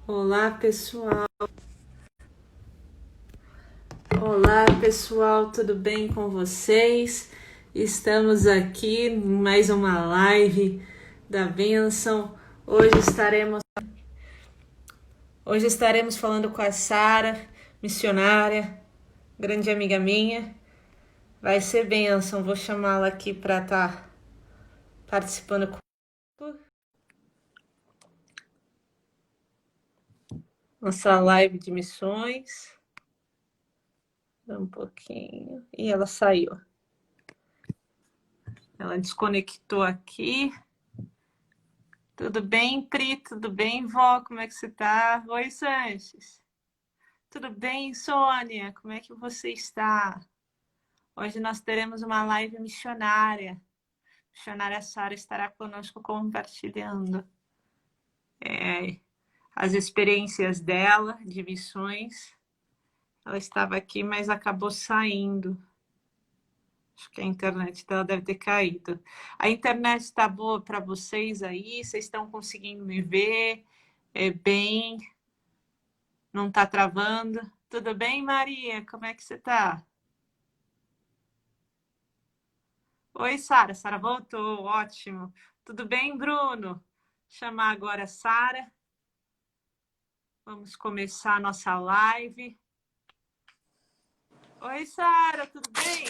Olá, pessoal. Olá, pessoal, tudo bem com vocês? Estamos aqui em mais uma live da bênção. Hoje estaremos falando com a Sara, missionária, grande amiga minha. Vai ser bênção, vou chamá-la aqui para estar participando com nossa live de missões. Um pouquinho. E ela saiu. Ela desconectou aqui. Tudo bem, Pri? Tudo bem, vó? Como é que você tá? Oi, Sanches. Tudo bem, Sônia? Como é que você está? Hoje nós teremos uma live missionária. A missionária Sara estará conosco compartilhando as experiências dela de missões. Ela estava aqui, mas acabou saindo. Acho que a internet dela deve ter caído. A internet está boa para vocês aí? Vocês estão conseguindo me ver bem? Não está travando? Tudo bem, Maria? Como é que você está? Oi, Sara. Sara voltou. Ótimo. Tudo bem, Bruno? Chamar agora a Sara. Vamos começar a nossa live. Oi, Sara. Tudo bem?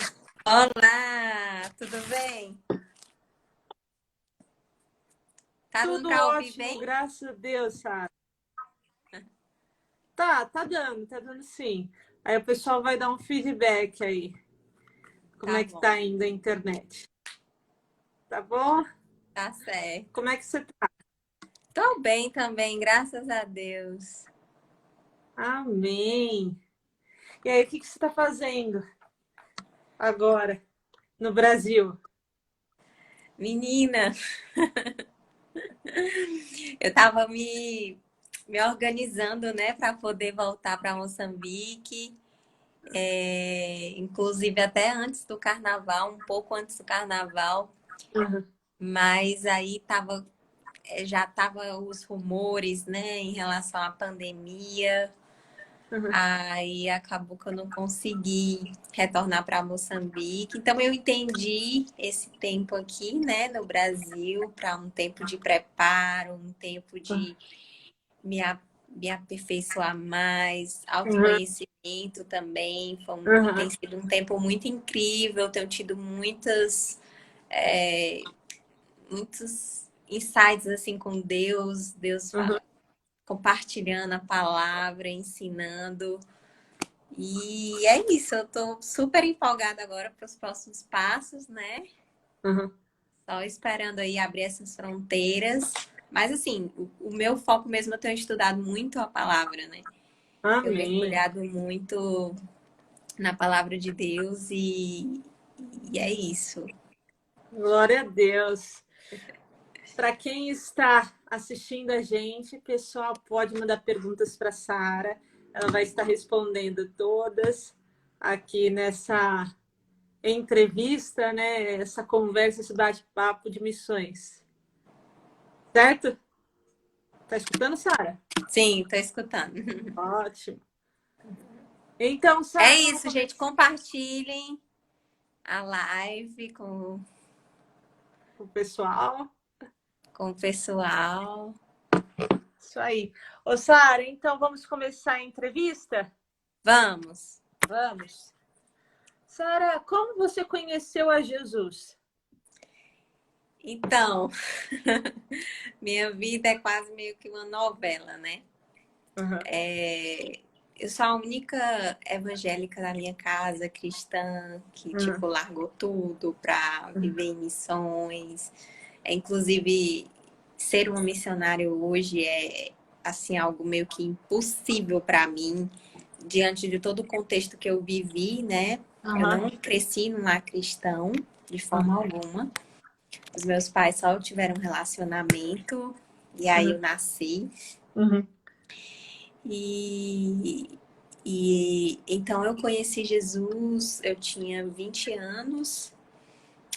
Olá, tudo bem? Tá dando Tudo para ouvir ótimo, bem? graças a Deus, Sara. Tá dando sim. Aí o pessoal vai dar um feedback aí. Como Tá é que bom, tá indo a internet? Tá bom? tá certo. Como é que você tá? Tô bem também, graças a Deus. Amém. E aí, o que você está fazendo agora no Brasil? Menina, eu tava me organizando, né, para poder voltar para Moçambique. Inclusive até antes do carnaval, um pouco antes do carnaval, Uhum, mas aí já tava os rumores, né, em relação à pandemia. uhum, Aí acabou que eu não consegui retornar para Moçambique. Então eu entendi esse tempo aqui, né, no Brasil, para um tempo de preparo, um tempo de me, me aperfeiçoar mais, uhum, autoconhecimento também. uhum, Tem sido um tempo muito incrível, tenho tido muitos insights assim com Deus, uhum. compartilhando a palavra, ensinando. E é isso, eu tô super empolgada agora para os próximos passos, né? Uhum. Só esperando aí abrir essas fronteiras. Mas assim, o meu foco mesmo, eu tenho estudado muito a palavra, né? Eu Amém. mergulhado muito na palavra de Deus e é isso. Glória a Deus. Para quem está assistindo a gente, pessoal, pode mandar perguntas para a Sara. Ela vai estar respondendo todas aqui nessa entrevista, né? Essa conversa, esse bate-papo de missões. Certo? Tá escutando, Sara? Sim, tô escutando. Ótimo. Então, É Sara, vamos isso, gente. começar Compartilhem a live com o pessoal. com o pessoal. Isso aí. Ô, Sara, então vamos começar a entrevista? Vamos! Vamos. Sara, como você conheceu a Jesus? Então, minha vida é quase meio que uma novela, né? Uhum, Eu sou a única evangélica da minha casa, cristã, que, uhum, tipo, largou tudo pra uhum, viver em missões. Inclusive, ser uma missionária hoje é, assim, algo meio que impossível pra mim, diante de todo o contexto que eu vivi, né? Eu uhum, não cresci num lar cristão, de forma uhum, alguma. Os meus pais só tiveram um relacionamento, e aí eu uhum, nasci. uhum, E, e então eu conheci Jesus, eu tinha 20 anos,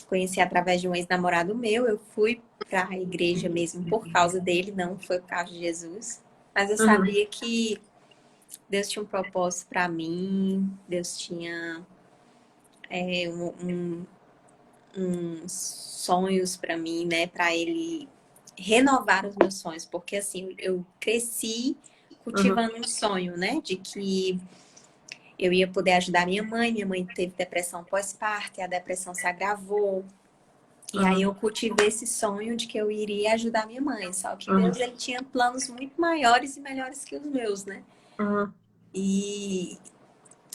conheci através de um ex-namorado meu, eu fui para a igreja mesmo por causa dele, não foi por causa de Jesus. Mas eu Uhum. sabia que Deus tinha um propósito para mim, Deus tinha uns sonhos para mim, né? Para Ele renovar os meus sonhos, porque assim, eu cresci Uhum. cultivando um sonho, né? De que eu ia poder ajudar minha mãe teve depressão pós-parto, e a depressão se agravou. E aí Uhum. eu cultivei esse sonho de que eu iria ajudar minha mãe. Só que Uhum. Deus, ele tinha planos muito maiores e melhores que os meus, né? Uhum. E,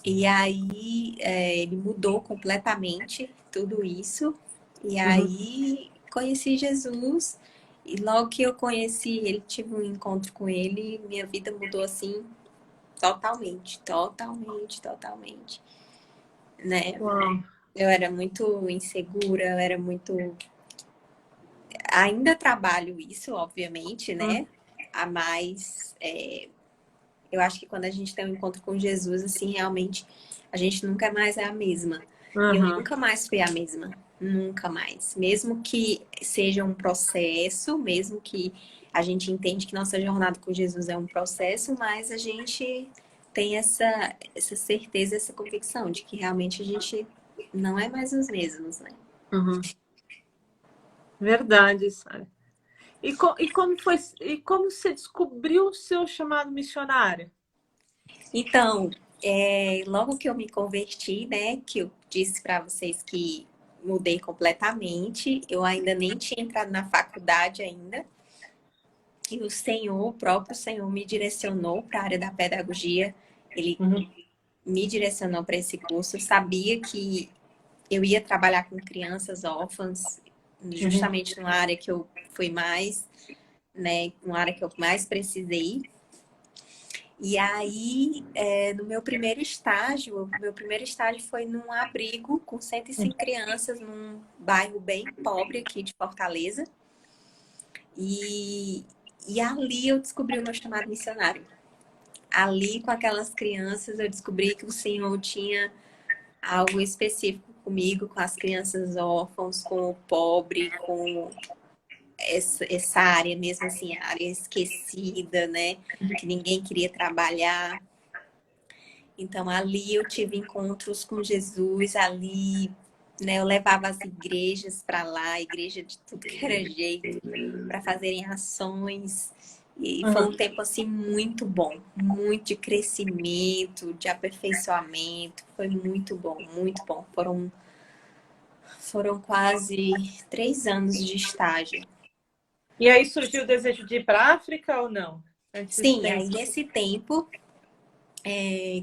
e aí ele mudou completamente tudo isso. E Uhum. aí conheci Jesus. E logo que eu conheci ele, tive um encontro com ele, minha vida mudou assim totalmente, totalmente, totalmente, né? Uau. Eu era muito insegura, eu era muito. Ainda trabalho isso, obviamente, Uhum. né? A mais. Eu acho que quando a gente tem um encontro com Jesus, assim, realmente a gente nunca mais é a mesma. E eu Uhum. nunca mais fui a mesma. Nunca mais. Mesmo que seja um processo, mesmo que a gente entende que nossa jornada com Jesus é um processo, mas a gente tem essa certeza, essa convicção de que realmente a gente não é mais os mesmos, né? Uhum. Verdade, Sara. E como foi, e como você descobriu o seu chamado missionário? Então, logo que eu me converti, né, que eu disse para vocês que mudei completamente, eu ainda nem tinha entrado na faculdade ainda, e o Senhor, o próprio Senhor, me direcionou para a área da pedagogia, ele Uhum. me direcionou para esse curso. Eu sabia que eu ia trabalhar com crianças órfãs, Uhum. justamente numa área que eu fui mais, né, uma área que eu mais precisei. E aí, no meu primeiro estágio foi num abrigo com 105 crianças, num bairro bem pobre aqui de Fortaleza. E, e ali eu descobri o meu chamado missionário. Ali, com aquelas crianças, eu descobri que o Senhor tinha algo específico comigo, com as crianças órfãos, com o pobre, com essa área mesmo assim, a área esquecida, né? Que ninguém queria trabalhar. Então, ali eu tive encontros com Jesus, ali, né, eu levava as igrejas para lá, igreja de tudo que era jeito, para fazerem ações. E foi um Uhum. tempo, assim, muito bom, muito de crescimento, de aperfeiçoamento. Foi muito bom, muito bom. Foram quase 3 anos de estágio. E aí surgiu o desejo de ir para a África ou não? Antes Sim, aí tempo. nesse tempo,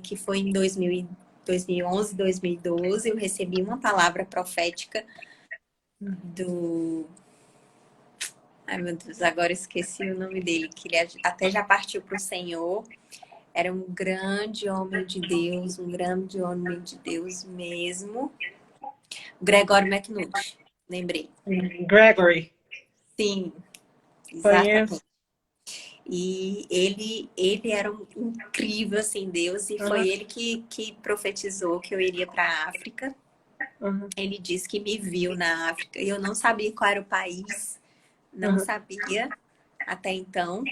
que foi em 2011, 2012, eu recebi uma palavra profética do. Ai, meu Deus, agora esqueci o nome dele, que ele até já partiu para o Senhor. Era um grande homem de Deus, um grande homem de Deus mesmo. Gregório McNulty, lembrei. Gregory. Sim, Conheço. exatamente. E ele era um incrível, assim, Deus, e Uhum. foi ele que profetizou que eu iria para a África. Uhum. Ele disse que me viu na África e eu não sabia qual era o país, não Uhum. sabia até então.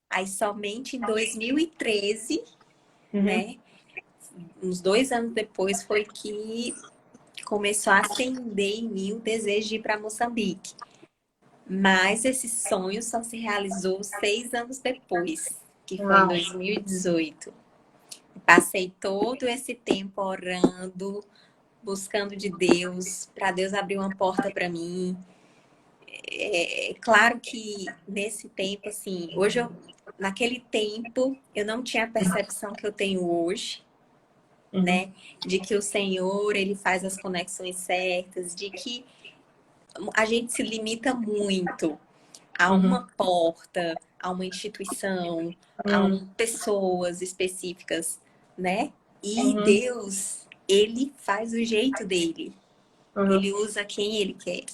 Aí somente em 2013, Uhum. né, uns 2 anos depois, foi que começou a acender em mim o desejo de ir para Moçambique. Mas esse sonho só se realizou 6 anos depois, que foi em Uau. 2018. Passei todo esse tempo orando, buscando de Deus, para Deus abrir uma porta para mim. É claro que nesse tempo, assim, naquele tempo, eu não tinha a percepção que eu tenho hoje, Uhum. né? De que o Senhor, ele faz as conexões certas, de que a gente se limita muito a Uhum. uma porta, a uma instituição, Uhum. pessoas específicas, né? E Uhum. Deus, ele faz o jeito dele. Uhum. Ele usa quem ele quer,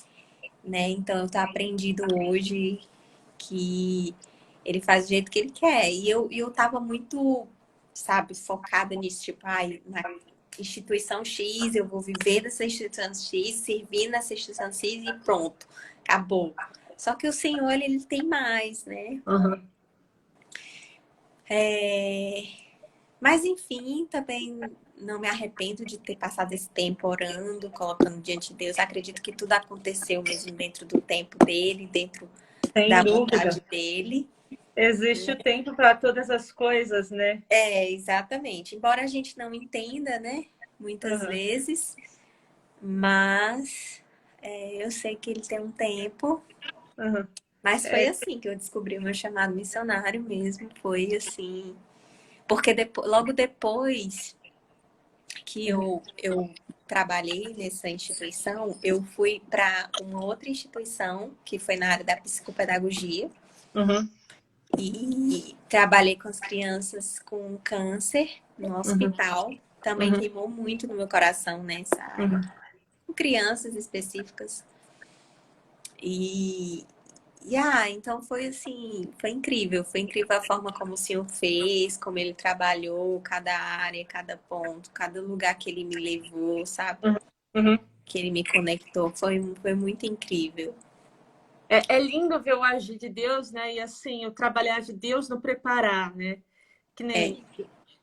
né? Então eu tô aprendido hoje que ele faz do jeito que ele quer. E eu tava muito, sabe, focada nisso, tipo, ai, na instituição X, eu vou viver nessa instituição X, servir nessa instituição X e pronto, acabou. Só que o Senhor, ele tem mais, né? Uhum. É, Mas, enfim, também não me arrependo de ter passado esse tempo orando, colocando diante de Deus. Acredito que tudo aconteceu mesmo dentro do tempo dele, dentro Sem da dúvida. vontade dele. Existe o tempo para todas as coisas, né? Exatamente. Embora a gente não entenda, né? Muitas Uhum, vezes, mas eu sei que ele tem um tempo. uhum. Mas foi É, assim que eu descobri o meu chamado missionário mesmo. Foi assim. Porque logo depois que eu trabalhei nessa instituição, eu fui para uma outra instituição que foi na área da psicopedagogia uhum, e trabalhei com as crianças com câncer no uhum, hospital. Também uhum, queimou muito no meu coração nessa área, uhum. com crianças específicas. E, então foi assim, foi incrível a forma como o senhor fez, como ele trabalhou cada área, cada ponto, cada lugar que ele me levou, sabe? Uhum, uhum. Que ele me conectou, foi muito incrível. É lindo ver o agir de Deus, né? E assim, o trabalhar de Deus no preparar, né? Que É, nem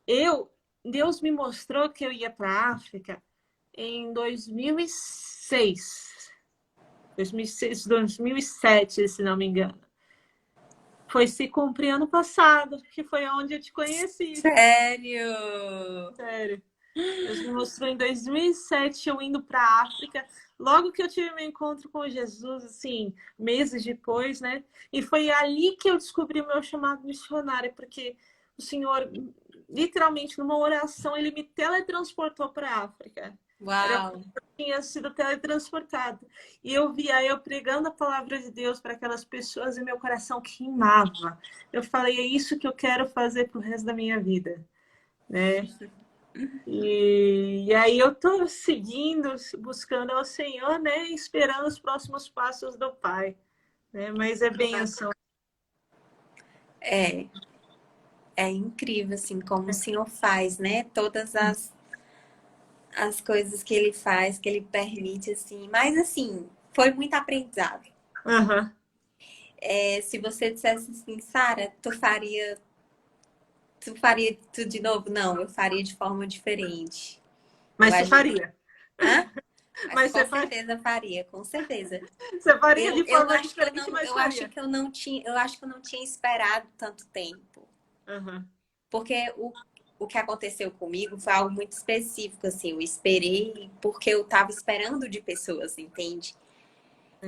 eu, Deus me mostrou que eu ia para a África em 2006. 2006, 2007, se não me engano. Foi se cumprir ano passado, que foi onde eu te conheci. sério? Sério. Deus me mostrou em 2007 eu indo para a África. Logo que eu tive meu encontro com Jesus, assim, meses depois, né? E foi ali que eu descobri o meu chamado missionário, porque o Senhor, literalmente, numa oração, ele me teletransportou para a África. Era como Uau! se eu tinha sido teletransportado. E eu via eu pregando a palavra de Deus para aquelas pessoas e meu coração queimava. Eu falei, é isso que eu quero fazer pro resto da minha vida, né? E aí eu estou seguindo, buscando ao Senhor, né? Esperando os próximos passos do Pai, né? Mas é bênção. É, é incrível, assim, como o Senhor faz, né? Todas as coisas que ele faz, que ele permite, assim. Mas, assim, foi muito aprendizado. Aham. Se você dissesse assim, Sara, tu faria tudo de novo? Não, eu faria de forma diferente. Eu Mas você agiria. faria. Hã? Mas Mas com certeza faria, com certeza. você faria Eu, de eu forma acho que eu diferente, não, mas eu acho faria. que eu não tinha, eu acho que eu não tinha esperado tanto tempo. Aham. Porque o que aconteceu comigo foi algo muito específico, assim. Eu esperei porque eu estava esperando de pessoas, entende?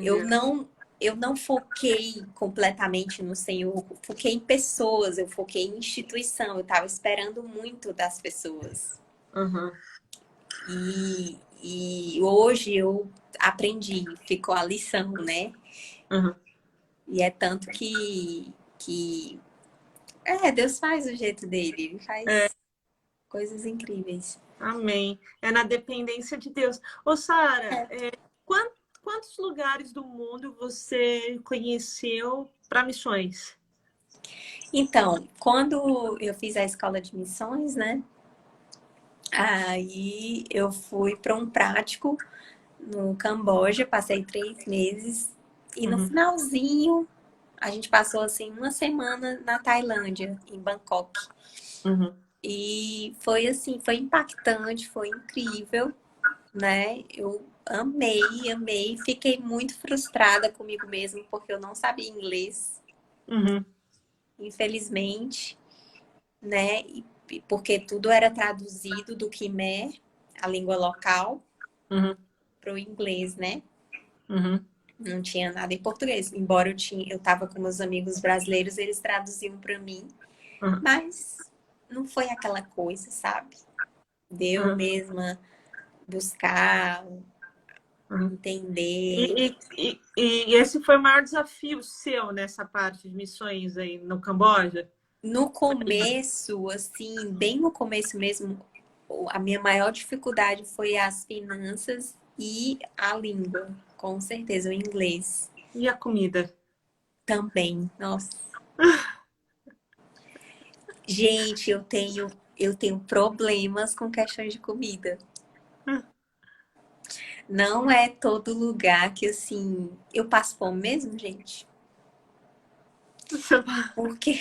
Eu Entendi. não, eu não foquei completamente no Senhor, eu foquei em pessoas, eu foquei em instituição. Eu estava esperando muito das pessoas. Aham. E hoje eu aprendi, ficou a lição, né? Aham. E é tanto que Deus faz o jeito dele, ele É, faz coisas incríveis. amém. É na dependência de Deus. Ô, Sara, É. quantos lugares do mundo você conheceu para missões? Então, quando eu fiz a escola de missões, né? Aí eu fui para um prático no Camboja, passei 3 meses e no Uhum. finalzinho a gente passou assim uma semana na Tailândia, em Bangkok. Uhum. E foi assim, foi impactante, foi incrível, né? Eu amei, amei. Fiquei muito frustrada comigo mesma porque eu não sabia inglês, Uhum. infelizmente, né? Porque tudo era traduzido do Khmer, a língua local, Uhum. para o inglês, né? Uhum. Não tinha nada em português. Embora eu tava com meus amigos brasileiros, eles traduziam para mim, Uhum. mas não foi aquela coisa, sabe? De eu Uhum. mesma buscar, Uhum. entender. E esse foi o maior desafio seu nessa parte de missões aí no Camboja? No começo, assim, bem no começo mesmo, a minha maior dificuldade foi as finanças e a língua, com certeza, o inglês E a comida? também. Nossa, gente, eu tenho problemas com questões de comida. Não é todo lugar que assim, eu passo fome mesmo, gente. Porque,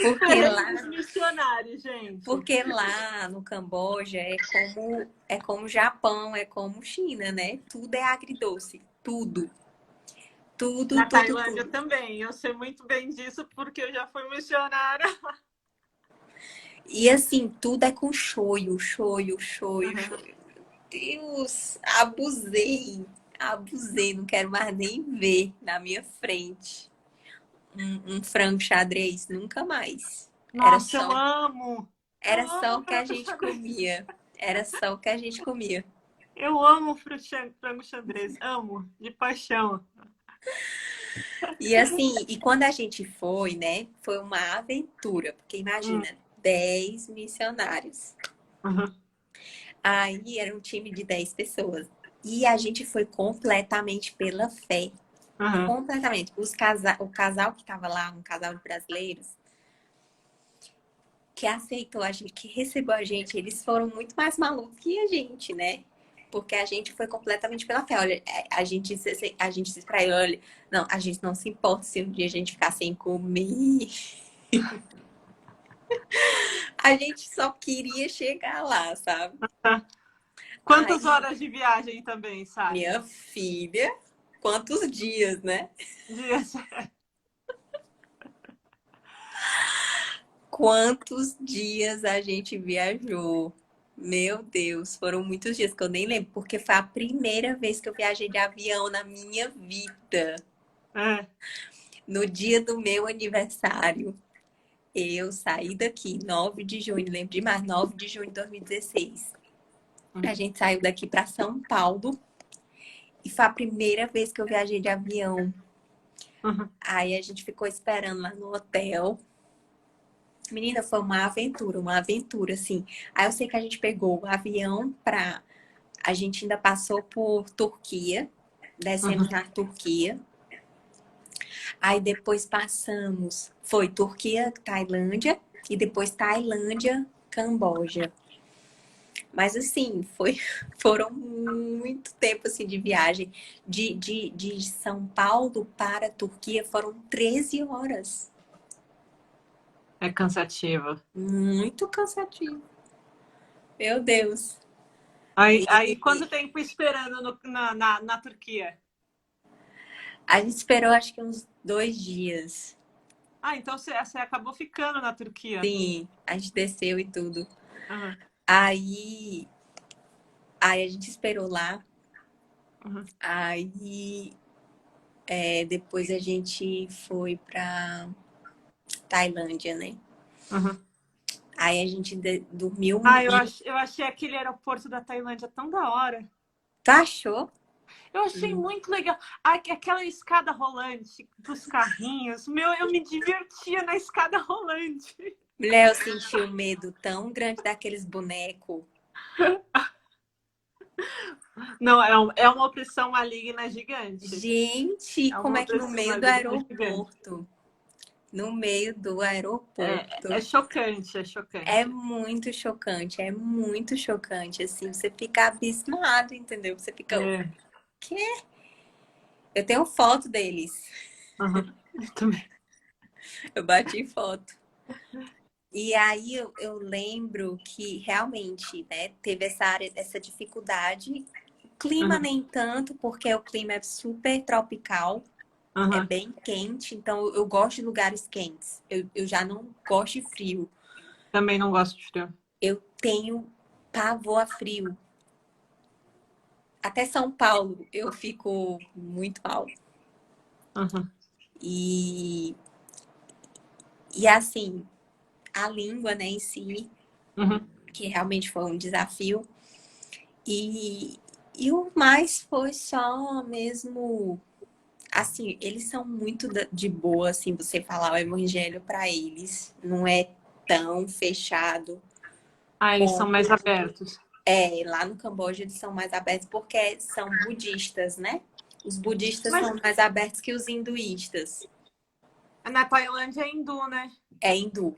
porque Perrengue dos lá, missionários, gente. porque lá no Camboja é como Japão, é como China, né? Tudo é agridoce, tudo, tudo, Na tudo, Tailândia tudo. também. Eu sei muito bem disso porque eu já fui missionária. E assim, tudo é com shoyu, shoyu, shoyu, Uhum. shoyu. Deus, abusei, abusei, não quero mais nem ver na minha frente um frango xadrez, nunca mais. Era Nossa, eu só, amo. Eu era só amo o que a frango gente xadrez. comia. Era só o que a gente comia. Eu amo frango xadrez. Amo, de paixão. E assim, e quando a gente foi, né, foi uma aventura, porque Hum, imagina, 10 missionários. uhum, Aí era um time de 10 pessoas. E a gente foi completamente pela fé. uhum. Completamente. O casal que estava lá, um casal de brasileiros, que aceitou a gente, que recebeu a gente, eles foram muito mais malucos que a gente, né? Porque a gente foi completamente pela fé. Olha, a gente disse pra ele, olha, não, a gente não se importa se um dia a gente ficar sem comer. A gente só queria chegar lá, sabe? Quantas Aí, horas de viagem também, Sara? minha filha, quantos dias, né? Dias. Quantos dias a gente viajou? Meu Deus, foram muitos dias que eu nem lembro, porque foi a primeira vez que eu viajei de avião na minha vida. É. No dia do meu aniversário, eu saí daqui, 9 de junho, lembro demais, 9 de junho de 2016. A gente saiu daqui para São Paulo e foi a primeira vez que eu viajei de avião. Uhum. Aí a gente ficou esperando lá no hotel. Menina, foi uma aventura, assim. Aí eu sei que a gente pegou o avião pra. A gente ainda passou por Turquia, descemos Uhum. na Turquia. Aí depois passamos, foi Turquia, Tailândia, e depois Tailândia, Camboja. Mas assim, foram muito tempo assim, de viagem. De São Paulo para a Turquia foram 13 horas. É cansativo. Muito cansativo. Meu Deus. Aí, E quanto tempo esperando na Turquia? a gente esperou acho que uns 2 dias. Ah, então você acabou ficando na Turquia. Sim, a gente desceu e tudo. Uhum. Aí, aí a gente esperou lá. Uhum. Aí depois a gente foi pra Tailândia, né? Uhum. Aí a gente dormiu. Ah, eu achei aquele aeroporto da Tailândia tão da hora. Tu achou? Eu achei muito legal. Aquela escada rolante dos carrinhos. Meu, eu me divertia na escada rolante. Mulher, eu senti um medo tão grande daqueles bonecos. Não, é uma opressão maligna gigante. Gente, É como uma é que no opressão meio do maligna gigante. aeroporto? No meio do É aeroporto. chocante, é É chocante. muito chocante, assim, você fica abismado, entendeu? Você fica, o É. quê? Eu tenho foto deles. Uhum. Eu também. Eu bati foto. E aí eu lembro que realmente, né, teve essa dificuldade. O clima Uhum. nem tanto, porque o clima é super tropical, é Uhum. bem quente, então eu gosto de lugares quentes. Eu já não gosto de frio. Também não gosto de frio. Eu tenho pavor a frio. Até São Paulo eu fico muito mal. Uhum. E, e assim, a língua, né, em si, Uhum. que realmente foi um desafio. E, e o mais foi só mesmo. Assim, eles são muito de boa, assim, você falar o evangelho para eles. Não é tão fechado Ah, eles são como. mais abertos. Lá no Camboja eles são mais abertos porque são budistas, né? Os budistas Mas são mais abertos que os hinduístas. na Tailândia é hindu, né? É hindu.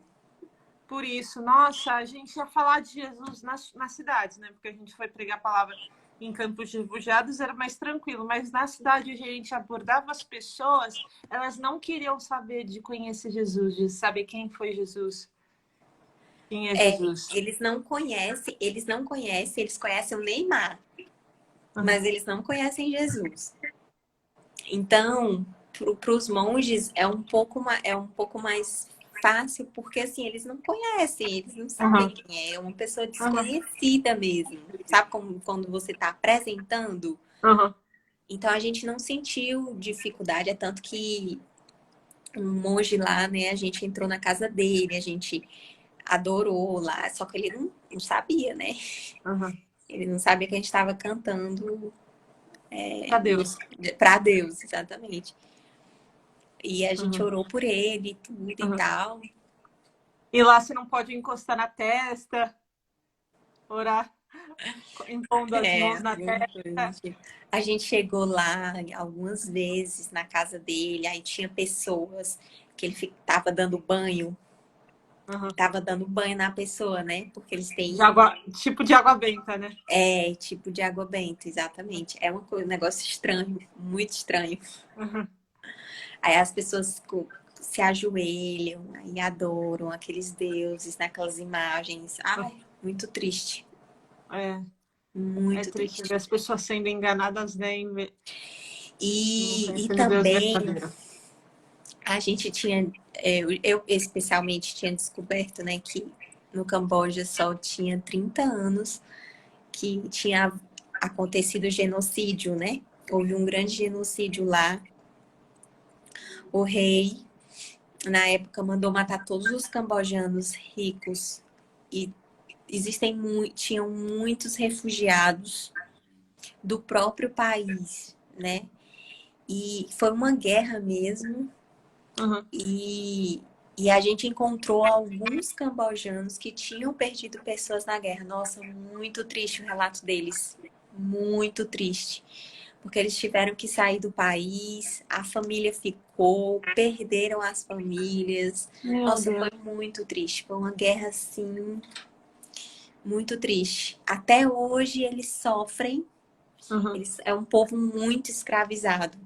Por isso, nossa, a gente ia falar de Jesus nas cidades, né? Porque a gente foi pregar a palavra. em campos de refugiados era mais tranquilo, mas na cidade onde a gente abordava as pessoas, elas não queriam saber de conhecer Jesus, de saber quem foi Jesus, quem é Jesus. Eles conhecem o Neymar, mas eles não conhecem Jesus. Então, para os monges é um pouco mais fácil, porque assim, eles não conhecem, eles não sabem Uhum. quem é uma pessoa Uhum. desconhecida mesmo. Sabe como quando você está apresentando? Uhum. Então a gente não sentiu dificuldade, é tanto que um monge lá, né, a gente entrou na casa dele, a gente adorou lá, só que ele não sabia, né? Uhum. Ele não sabia que a gente estava cantando Para Deus. para Deus, exatamente. E a gente Uhum. orou por ele, tudo e Uhum. tal. E lá você não pode encostar na testa, orar, impondo as mãos na Alguma testa. coisa do tipo. A gente chegou lá algumas vezes na casa dele, aí tinha pessoas que ele Uhum. tava dando banho na pessoa, né? Porque eles De têm água, tipo de água benta, né? tipo de água benta, exatamente. É uma coisa, um negócio estranho, muito estranho. Uhum. Aí as pessoas se ajoelham e adoram aqueles deuses naquelas imagens. Ai, muito triste. É, é Muito triste triste. ver as pessoas sendo enganadas, né? Não E conhecendo Deus também verdadeiro. a gente tinha, eu especialmente tinha descoberto, né, que no Camboja só tinha 30 anos que tinha acontecido genocídio, né? Houve um grande genocídio lá. O rei, na época, mandou matar todos os cambojanos ricos e tinham muitos refugiados do próprio país, né? E foi uma guerra mesmo. Uhum. E a gente encontrou alguns cambojanos que tinham perdido pessoas na guerra. Nossa, muito triste o relato deles. Muito triste. Porque eles tiveram que sair do país, a família ficou, perderam as famílias. Meu Nossa, Deus. foi muito triste. Foi uma guerra, assim, muito triste. Até hoje eles sofrem. Uhum. É um povo muito escravizado.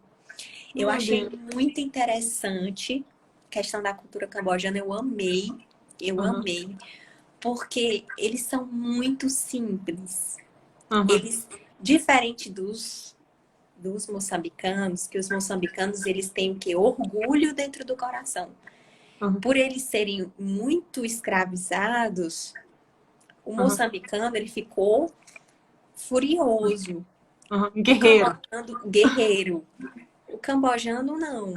Eu Meu achei Deus. muito interessante a questão da cultura cambojana. Eu Uhum. amei, porque eles são muito simples. Uhum. Eles, diferente dos moçambicanos, que os moçambicanos eles têm o quê? Orgulho dentro do coração. Uhum. Por eles serem muito escravizados, o Uhum. moçambicano ele ficou furioso. Uhum. O Guerreiro. cambojano, guerreiro. O cambojano não.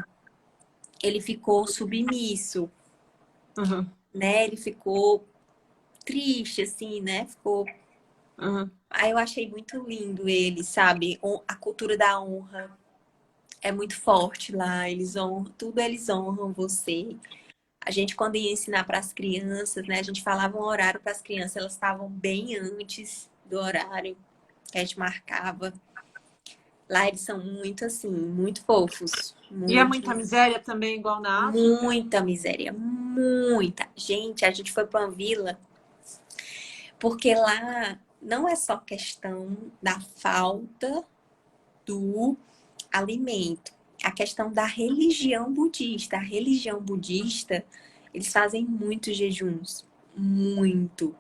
Ele ficou submisso, Uhum. né? Ele ficou triste, assim, né? Ficou. Uhum. Aí eu achei muito lindo ele, sabe? A cultura da honra é muito forte lá. Eles honram você. A gente, quando ia ensinar para as crianças, né? A gente falava um horário para as crianças, elas estavam bem antes do horário que a gente marcava. Lá eles são muito assim, muito fofos. E é Muito, muita miséria também, igual na África? muita miséria. Muita. Gente, a gente foi para uma vila. Porque lá não é só questão da falta do alimento, é a questão da religião budista. A religião budista, eles fazem muitos jejuns, muito.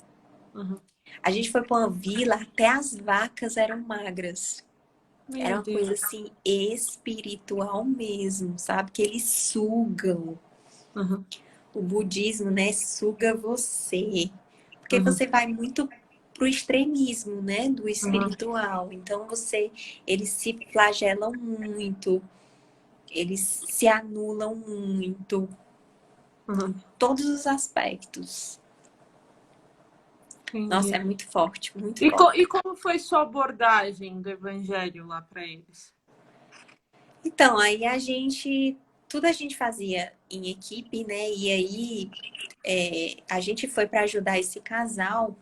Uhum. A gente foi para uma vila, até as vacas eram magras. Era Meu uma coisa Deus. assim espiritual mesmo, sabe? Que eles sugam. Uhum. O budismo, né, suga você. Porque Uhum. você vai muito pro extremismo, né, do Uhum. espiritual. Então eles se flagelam muito, eles se anulam muito, Uhum. todos os aspectos. Nossa, Entendi. é muito forte, muito E, forte. e como foi sua abordagem do evangelho lá para eles? Então, aí tudo a gente fazia em equipe, né? E aí a gente foi para ajudar esse casal,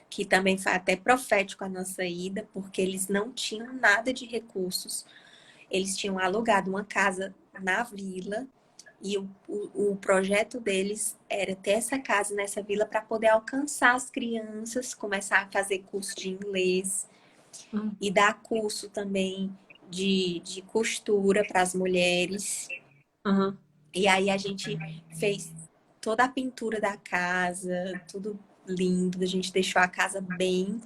que também foi até profético a nossa ida, porque eles não tinham nada de recursos. Eles tinham alugado uma casa na vila E o projeto deles era ter essa casa nessa vila para poder alcançar as crianças, começar a fazer curso de inglês e dar curso também de costura para as mulheres. Uhum. E aí a gente fez toda a pintura da casa, tudo lindo, a gente deixou a casa bem.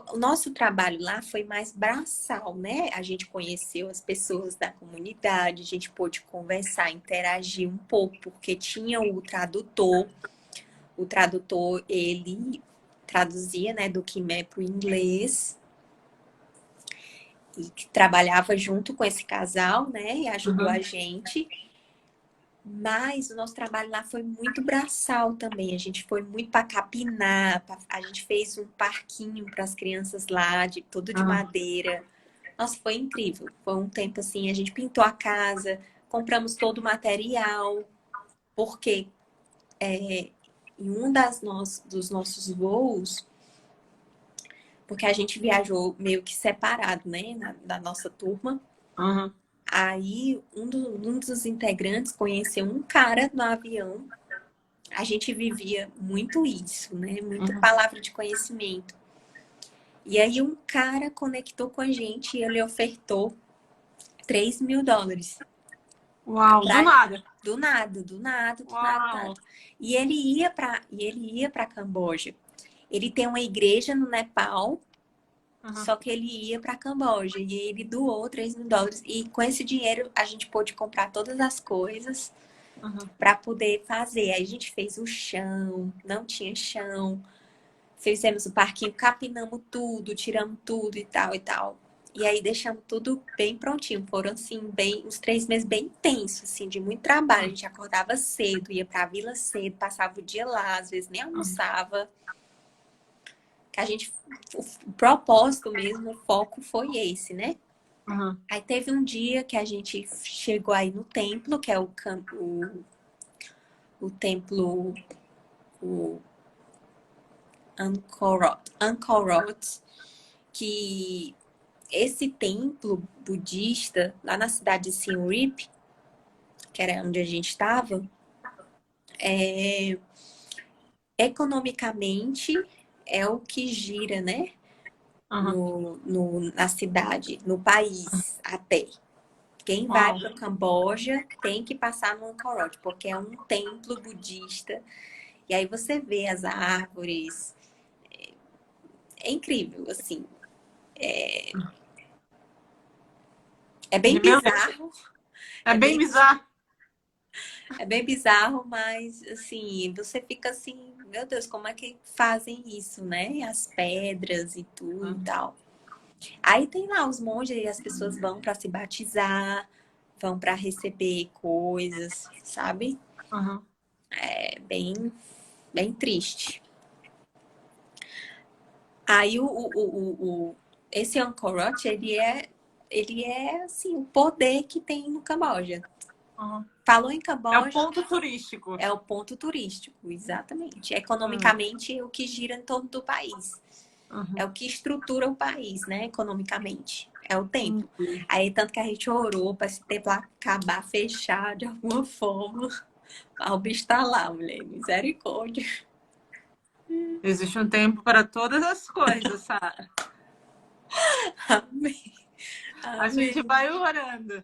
O nosso trabalho lá foi mais braçal, né? A gente conheceu as pessoas da comunidade, a gente pôde conversar, interagir um pouco, porque tinha o tradutor. O tradutor, ele traduzia, né, do Khmer para o inglês e que trabalhava junto com esse casal, né, e ajudou a gente. Mas o nosso trabalho lá foi muito braçal também. A gente foi muito para capinar, a gente fez um parquinho para as crianças lá, todo de madeira. Nossa, foi incrível. Foi um tempo assim, a gente pintou a casa, compramos todo o material, porque em um dos nossos voos, porque a gente viajou meio que separado, né, da nossa turma. Uhum. Aí um dos integrantes conheceu um cara no avião. A gente vivia muito isso, né? Muita palavra de conhecimento. E aí um cara conectou com a gente e ele ofertou $3.000. Uau, do nada. Do nada, do nada, do nada, do nada. E ele ia para Camboja. Ele tem uma igreja no Nepal, só que ele ia para Camboja. E ele doou $3.000. E com esse dinheiro a gente pôde comprar todas as coisas para poder fazer. Aí a gente fez o chão, não tinha chão. Fizemos o parquinho, capinamos tudo, tiramos tudo e tal e tal. E aí deixamos tudo bem prontinho. Foram, assim, uns 3 meses bem intensos, assim, de muito trabalho. A gente acordava cedo, ia pra vila cedo, passava o dia lá, às vezes nem almoçava. O propósito mesmo, o foco foi esse, né? Aí teve um dia que a gente chegou aí no templo, que é o templo, Angkor Wat, que esse templo budista, lá na cidade de Siem Reap, que era onde a gente estava, economicamente é o que gira, né? Na cidade, no país, até. Quem vai para o Camboja tem que passar no Angkor Wat, porque é um templo budista. E aí você vê as árvores. É incrível, assim. É bem bizarro. É bem bizarro. É bem bizarro, mas assim, você fica assim, meu Deus, como é que fazem isso, né? As pedras e tudo e tal. Aí tem lá os monges e as pessoas vão para se batizar, vão para receber coisas, sabe? É bem triste. Aí esse Angkor Wat, ele é assim, o poder que tem no Camboja. Falou em Camboja. É o ponto turístico. É o ponto turístico, exatamente. Economicamente, é o que gira em torno do país. É o que estrutura o país, né? Economicamente. É o templo. Aí, tanto que a gente orou para esse templo acabar, fechar de alguma forma. O bicho tá lá, mulher. Misericórdia. Existe um tempo para todas as coisas, Sara. Amém. A gente vai orando.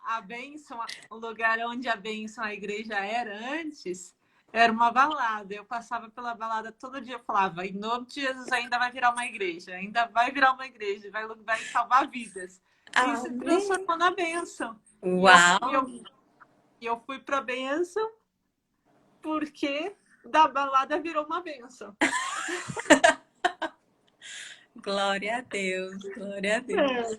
A bênção, o lugar onde a bênção, a igreja era antes, era uma balada. Eu passava pela balada todo dia, eu falava, em nome de Jesus ainda vai virar uma igreja, ainda vai virar uma igreja, vai salvar vidas. E se transformou na bênção. Uau! E eu fui para a bênção porque da balada virou uma bênção. Glória a Deus, glória a Deus.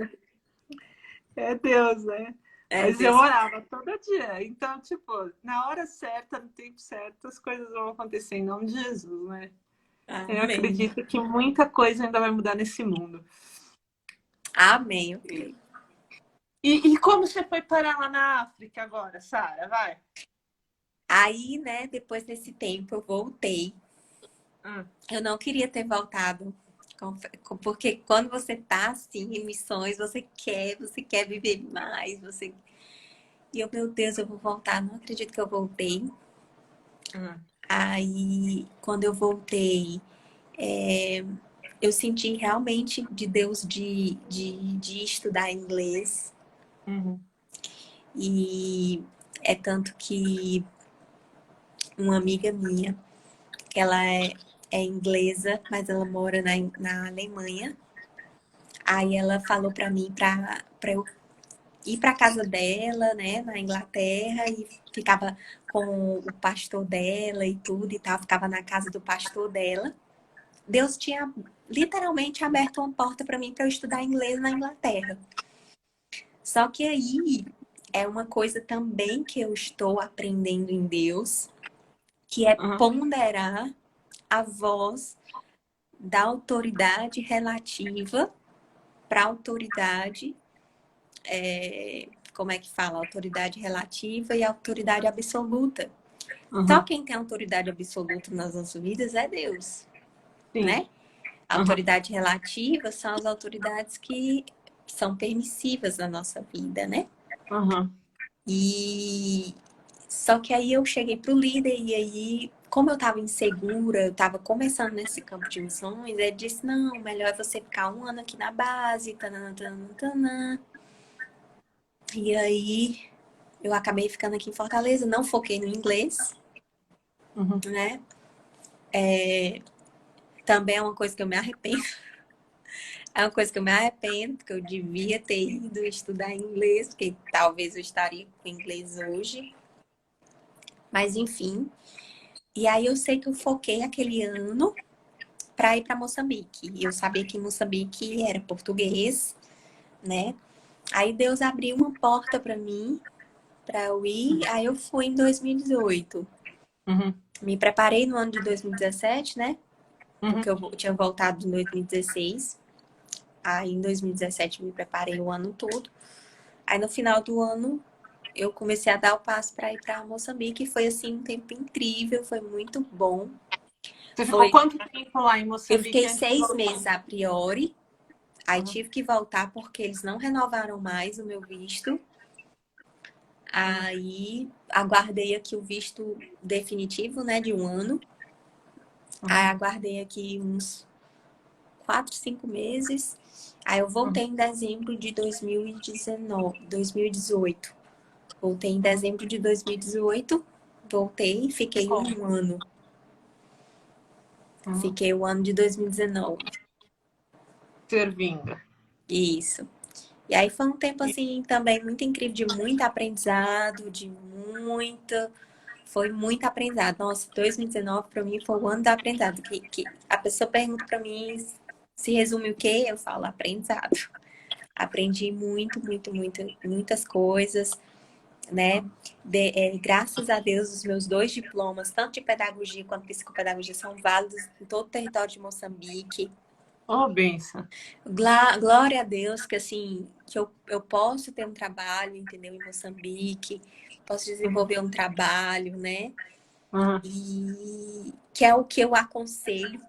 É Deus, né? Mas Deus. Eu orava todo dia. Então, tipo, na hora certa, no tempo certo, as coisas vão acontecer em nome de Jesus, né? Amém. Eu acredito que muita coisa ainda vai mudar nesse mundo. Amém, ok. E como você foi parar lá na África agora, Sara? Vai. Aí, né, depois desse tempo, eu voltei. Eu não queria ter voltado. Porque quando você tá assim em missões, você quer viver mais, E eu, meu Deus, eu vou voltar. Não acredito que eu voltei. Uhum. Aí, quando eu voltei, eu senti realmente de Deus de estudar inglês. Uhum. E é tanto que uma amiga minha, ela é inglesa, mas ela mora na Alemanha. Aí ela falou pra mim pra eu ir pra casa dela, né, na Inglaterra, e ficava com o pastor dela e tudo e tal, ficava na casa do pastor dela. Deus tinha literalmente aberto uma porta pra mim pra eu estudar inglês na Inglaterra. Só que aí é uma coisa também que eu estou aprendendo em Deus, que é Uhum. ponderar a voz da autoridade relativa para a autoridade, como é que fala? Autoridade relativa e autoridade absoluta. Só Uhum. quem tem autoridade absoluta nas nossas vidas é Deus, Sim. né? A Uhum. autoridade relativa são as autoridades que são permissivas na nossa vida, né? Uhum. E só que aí eu cheguei pro líder e aí, como eu tava insegura, eu tava começando nesse campo de missões, ele disse, não, melhor é você ficar um ano aqui na base, tanana, tanana, tanana. E aí eu acabei ficando aqui em Fortaleza, não foquei no inglês, Uhum. né? Também é uma coisa que eu me arrependo. É uma coisa que eu me arrependo, porque eu devia ter ido estudar inglês, porque talvez eu estaria com inglês hoje. Mas enfim. E aí eu sei que eu foquei aquele ano para ir para Moçambique. E eu sabia que em Moçambique era português, né? Aí Deus abriu uma porta para mim, para eu ir. Aí eu fui em 2018. Uhum. Me preparei no ano de 2017, né? Uhum. Porque eu tinha voltado em 2016. Aí em 2017 me preparei o ano todo. Aí no final do ano eu comecei a dar o passo para ir para Moçambique e foi assim um tempo incrível, foi muito bom. Você ficou Foi, quanto tempo lá em eu Moçambique fiquei antes de 6 meses voltar? a priori. Aí Uhum. tive que voltar porque eles não renovaram mais o meu visto. Uhum. Aí aguardei aqui o visto definitivo, né, de um ano. Aí Uhum. aguardei aqui uns 4, 5 meses. Aí eu voltei Uhum. em dezembro de 2019, 2018. Voltei em Uhum. dezembro de 2018. Voltei e fiquei Ficou. um ano. Uhum. Fiquei o ano de 2019. Servindo. Isso. E aí foi um tempo assim também muito incrível, de muito aprendizado, de muita. Foi muito aprendizado. Nossa, 2019 para mim foi o ano do aprendizado. Que a pessoa pergunta para mim se resume o quê? Eu falo aprendizado. Aprendi muito, muito, muito, muitas coisas, né? Graças a Deus, os meus 2 diplomas, tanto de pedagogia quanto de psicopedagogia, são válidos em todo o território de Moçambique. Oh, benção. Glória a Deus que assim, que eu posso ter um trabalho, entendeu? Em Moçambique, posso Uhum. desenvolver um trabalho, né? Uhum. E que é o que eu aconselho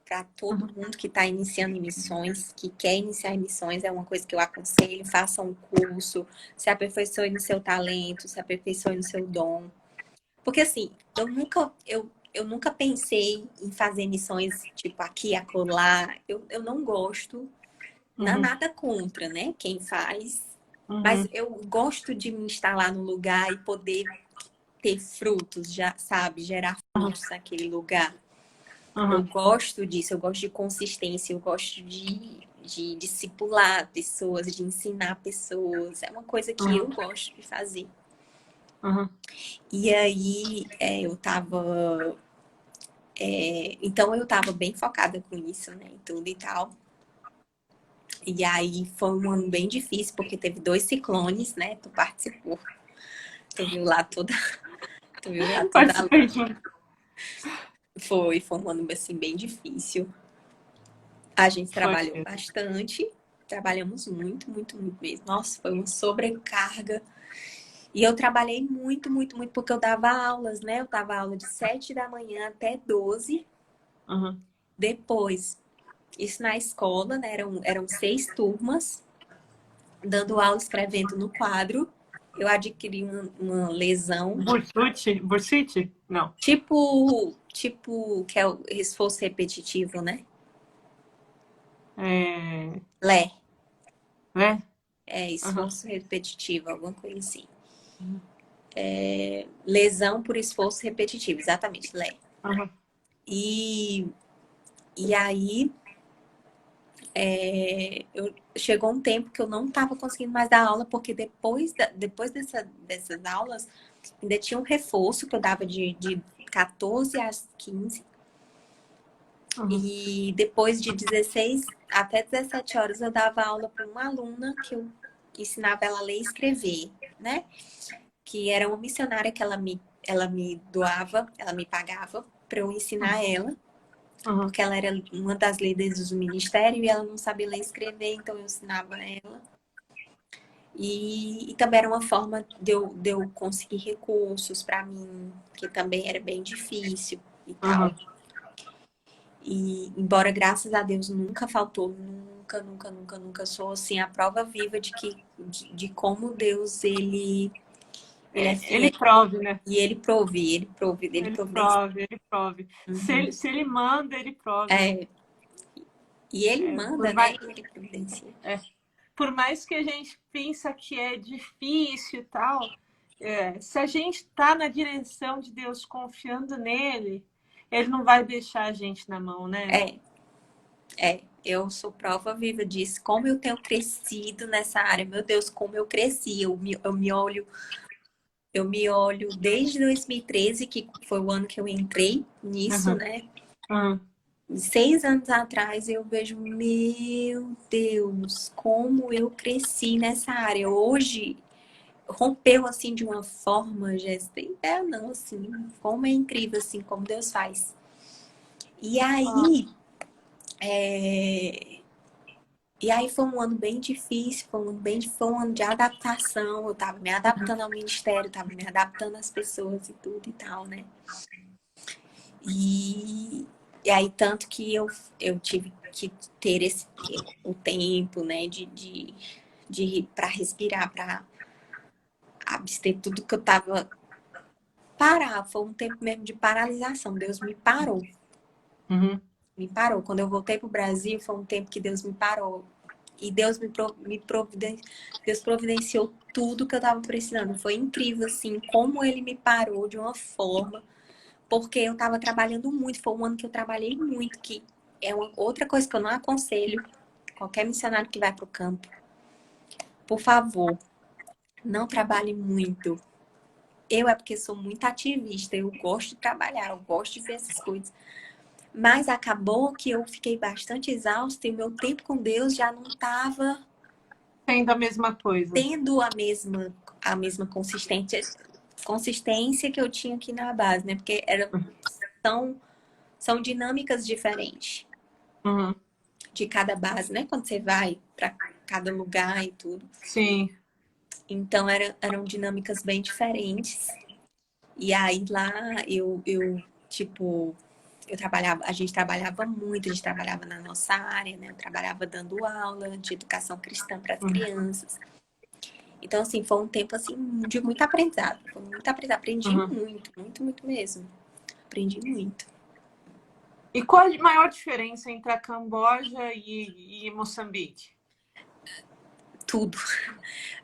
para todo Uhum. mundo que está iniciando em missões, que quer iniciar em missões, é uma coisa que eu aconselho, faça um curso, se aperfeiçoe no seu talento, se aperfeiçoe no seu dom. Porque assim, eu nunca pensei em fazer missões tipo aqui, acolá. Eu não gosto. Não há Uhum. nada contra, né? Quem faz. Mas Uhum. eu gosto de me instalar no lugar e poder ter frutos, já sabe, gerar frutos naquele lugar. Eu Uhum. gosto disso, eu gosto de consistência, eu gosto de discipular pessoas, de ensinar pessoas. É uma coisa que eu Uhum. gosto de fazer. Uhum. E aí eu tava. Então eu tava bem focada com isso, né? E tudo e tal. E aí foi um ano bem difícil, porque teve 2 ciclones, né? Tu participou. Tu viu lá toda. Tu viu lá toda. Participei junto. Foi um ano assim, bem difícil. A gente Foi trabalhou mesmo. bastante. Trabalhamos muito, muito, muito mesmo. Nossa, foi uma sobrecarga. E eu trabalhei muito, muito, muito, porque eu dava aulas, né? Eu dava aula de 7 da manhã até 12. Uhum. Depois, isso na escola, né? Eram 6 turmas, dando aula, escrevendo no quadro. eu adquiri uma lesão, Bursite? Não. tipo que é o esforço repetitivo, né? É... Lé, Né? Aham. esforço repetitivo, alguma coisa assim. Lesão por esforço repetitivo, exatamente, Lé. Aham. E, e aí, chegou um tempo que eu não estava conseguindo mais dar aula, porque depois dessas aulas, ainda tinha um reforço que eu dava de 14 às 15. Aham. E depois de 16 até 17 horas, eu dava aula para uma aluna que eu ensinava ela a ler e escrever, né? Que era uma missionária que ela me doava, ela me pagava para eu ensinar ela, Aham. porque ela era uma das líderes do ministério e ela não sabia ler e escrever, então eu ensinava ela. E também era uma forma de eu conseguir recursos para mim, que também era bem difícil e tal. Aham. E embora, graças a Deus, nunca faltou, nunca, nunca, nunca, nunca sou assim a prova viva de como Deus ele é Ele fiel prove, né? e ele Ele providencia. prove, ele prove. Uhum. Se ele manda, ele prove. É, e ele É, por manda, né? mais, E ele providencia. é, por mais que a gente pensa que é difícil e tal, se a gente está na direção de Deus confiando nele, ele não vai deixar a gente na mão, né? É, eu sou prova viva disso. Como eu tenho crescido nessa área, meu Deus, como eu cresci. Eu me olho desde 2013, que foi o ano que eu entrei nisso, Uhum. né? Uhum. 6 anos atrás eu vejo, meu Deus, como eu cresci nessa área. Hoje rompeu assim de uma forma, Jéssica, não, assim, como é incrível assim, como Deus faz. E Ah, aí, é, e aí foi um ano bem difícil, foi um ano de adaptação. Eu tava me adaptando ao ministério, tava me adaptando às pessoas e tudo e tal, né? E, e aí, tanto que eu tive que ter o tempo, né, de para respirar, para abster tudo que eu tava parar. Foi um tempo mesmo de paralisação. Deus me parou, uhum. me parou. Quando eu voltei pro Brasil, foi um tempo que Deus me parou. E Deus providenciou tudo que eu tava precisando. Foi incrível, assim, como ele me parou de uma forma, porque eu tava trabalhando muito. Foi um ano que eu trabalhei muito, que é outra coisa que eu não aconselho qualquer missionário que vai pro campo. Por favor, não trabalhe muito. Eu é porque sou muito ativista, eu gosto de trabalhar, eu gosto de ver essas coisas. Mas acabou que eu fiquei bastante exausta e o meu tempo com Deus já não estava Sendo a mesma coisa. tendo a mesma consistência que eu tinha aqui na base, né? Porque são dinâmicas diferentes Uhum. de cada base, né? Quando você vai para cada lugar e tudo. Sim. Então eram dinâmicas bem diferentes. E aí lá tipo, a gente trabalhava muito, a gente trabalhava na nossa área, né? Eu trabalhava dando aula de educação cristã para as Uhum. crianças. Então, assim, foi um tempo, assim, de muito aprendizado. Foi muito aprendizado. Aprendi Uhum. muito, muito, muito mesmo. Aprendi muito. E qual a maior diferença entre a Camboja e Moçambique? Tudo.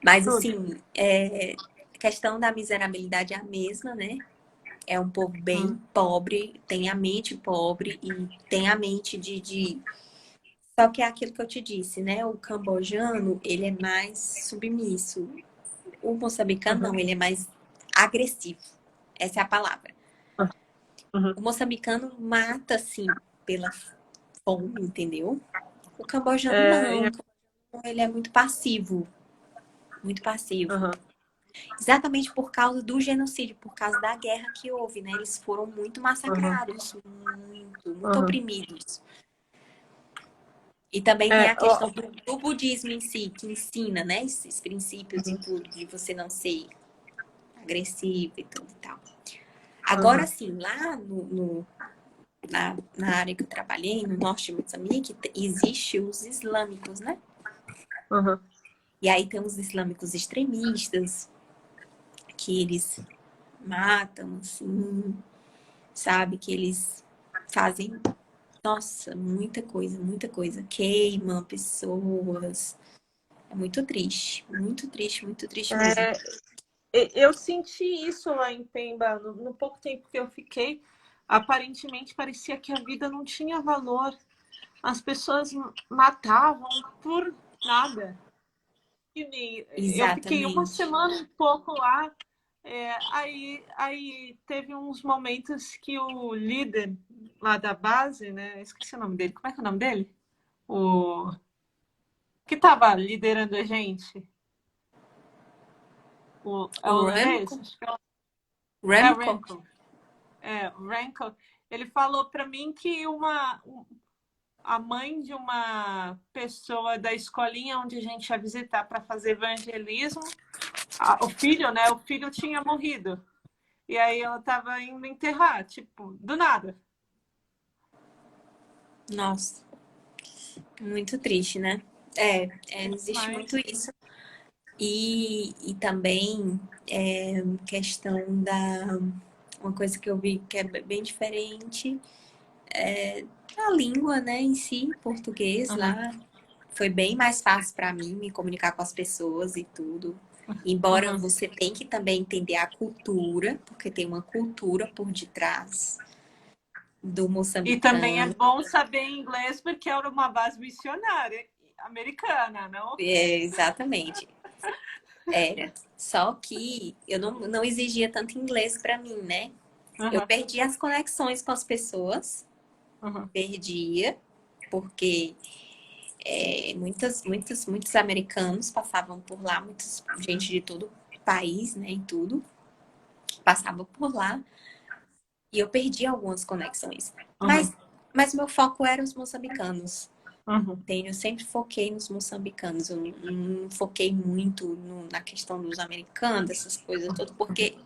Mas, Tudo. assim, a questão da miserabilidade é a mesma, né? É um povo bem Uhum. pobre, tem a mente pobre e tem a mente Só que é aquilo que eu te disse, né? O cambojano, ele é mais submisso. O moçambicano, Uhum. não, ele é mais agressivo. Essa é a palavra. Uhum. O moçambicano mata, assim, pela fome, entendeu? O cambojano, não. É, O cambojano, ele é muito passivo. Muito passivo. uhum. Exatamente por causa do genocídio, por causa da guerra que houve, né? Eles foram muito Uhum. massacrados, muito, muito Uhum. oprimidos. E também tem É, a questão do budismo em si, que ensina, né, esses princípios e tudo, de você não ser agressivo e tudo e tal. Agora uhum. sim, lá na área que eu trabalhei, no norte de Moçambique, existe os islâmicos, né? Uhum. E aí tem os islâmicos extremistas, que eles matam, assim, sabe? Que eles fazem, nossa, muita coisa. Queimam pessoas. É muito triste, muito triste mesmo. Eu senti isso lá em Pemba, no pouco tempo que eu fiquei. Aparentemente parecia que a vida não tinha valor. As pessoas matavam por nada. Eu fiquei uma Exatamente. semana e pouco lá. Aí teve uns momentos que o líder lá da base, né? Esqueci o nome dele. Como é que é o nome dele? O que estava liderando a gente. É O o holandês? Remco, Acho que é o Remco, Renko. O Renko. Ele falou para mim que a mãe de uma pessoa da escolinha onde a gente ia visitar para fazer evangelismo, o filho, né? O filho tinha morrido. E aí ela estava indo enterrar, tipo, do nada. nossa, muito triste, né? Existe muito Mas, isso. E também questão da... Uma coisa que eu vi que é bem diferente é a língua, né, em si, português uhum, lá. Foi bem mais fácil para mim me comunicar com as pessoas e tudo. Embora uhum. você tem que também entender a cultura, porque tem uma cultura por detrás do E também é moçambicano. bom saber inglês porque era uma base missionária americana, não? Exatamente. Era. Só que eu não exigia tanto inglês para mim, né? Eu Uhum, perdi as conexões com as pessoas, uhum, perdia, porque muitos americanos passavam por lá, muitos gente de todo o país, né, e tudo, passava por lá, e eu perdi algumas conexões. uhum, Mas meu foco era os moçambicanos. uhum, Entende? Eu sempre foquei nos moçambicanos, eu não foquei muito na questão dos americanos, essas coisas todas, porque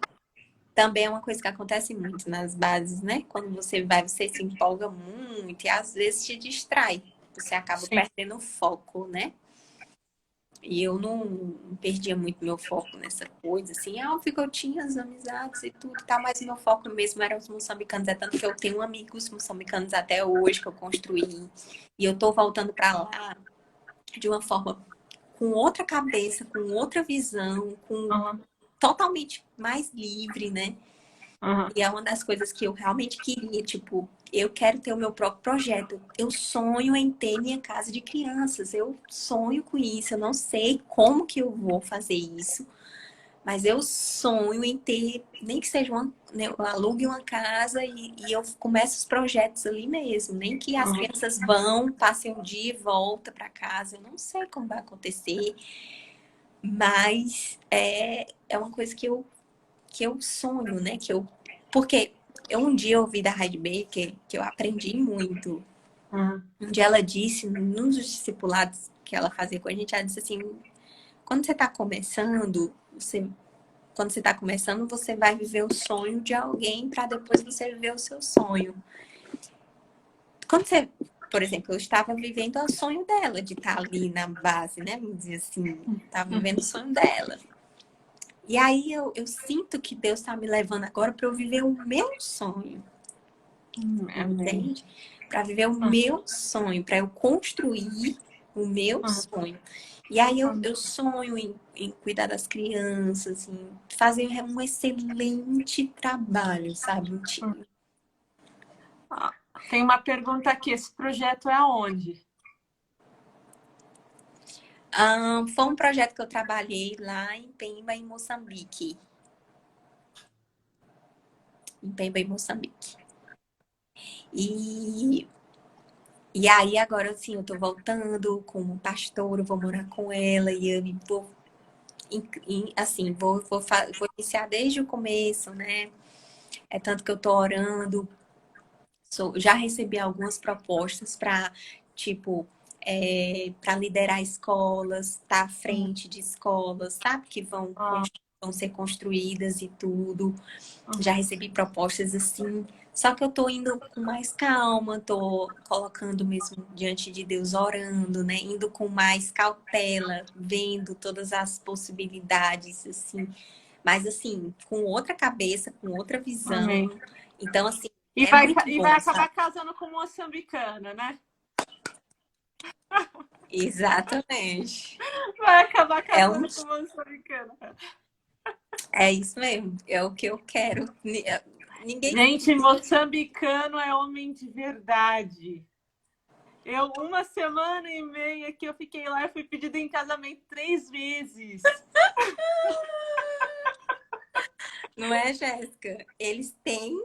também é uma coisa que acontece muito nas bases, né? Quando você vai, você se empolga muito e às vezes te distrai. Você acaba sim. perdendo o foco, né? E eu não perdia muito meu foco nessa coisa, assim. É óbvio que eu tinha as amizades e tudo, tá? Mas meu foco mesmo era os moçambicanos. É tanto que eu tenho amigos moçambicanos até hoje que eu construí. E eu tô voltando para lá de uma forma com outra cabeça, com outra visão, com Uhum, totalmente mais livre, né? uhum, E é uma das coisas que eu realmente queria, tipo, eu quero ter o meu próprio projeto. Eu sonho em ter minha casa de crianças. Eu sonho com isso. Eu não sei como que eu vou fazer isso, mas eu sonho em ter, nem que seja né, eu alugue uma casa e eu começo os projetos ali mesmo. Nem que as uhum. crianças vão, passem um dia e voltam para casa. Eu não sei como vai acontecer, mas é uma coisa que eu sonho, né? Porque eu um dia ouvi da Heidi Baker que eu aprendi muito. Uhum. Um dia ela disse, num dos discipulados que ela fazia com a gente, ela disse assim, quando você está começando, quando você está começando, você vai viver o sonho de alguém para depois você viver o seu sonho. Quando você, por exemplo, eu estava vivendo o sonho dela de estar ali na base, né? Vamos dizer assim, estava vivendo o sonho dela. E aí eu sinto que Deus está me levando agora para eu viver o meu sonho, Amém. entende? Para viver o meu sonho, para eu construir o meu Uhum, sonho. E aí uhum. eu sonho em cuidar das crianças, em fazer um excelente trabalho, sabe? Ah, tem uma pergunta aqui: esse projeto é aonde? Foi um projeto que eu trabalhei lá em Pemba, em Moçambique. Em Pemba, em Moçambique. E E aí, agora, assim, eu tô voltando como pastora, vou morar com ela e eu vou, assim, vou iniciar desde o começo, né? É tanto que eu tô orando, já recebi algumas propostas para, tipo, para liderar escolas, estar à Uhum. frente de escolas, sabe? Que Ah, vão ser construídas e tudo. Já uhum, recebi propostas assim, só que eu tô indo com mais calma, tô colocando mesmo diante de Deus, orando, né? Indo com mais cautela, vendo todas as possibilidades, assim, mas assim, com outra cabeça, com outra visão. Amém. Então, assim, E é vai, muito e vai bom, acabar sabe? casando com moçambicana, né? Exatamente. Vai acabar É um, casando com moçambicana. é isso mesmo, é o que eu quero. Ninguém. Gente, moçambicano é homem de verdade. Eu, 1 semana e meia que eu fiquei lá, eu fui pedida em casamento 3 vezes. Não é, Jéssica? Eles têm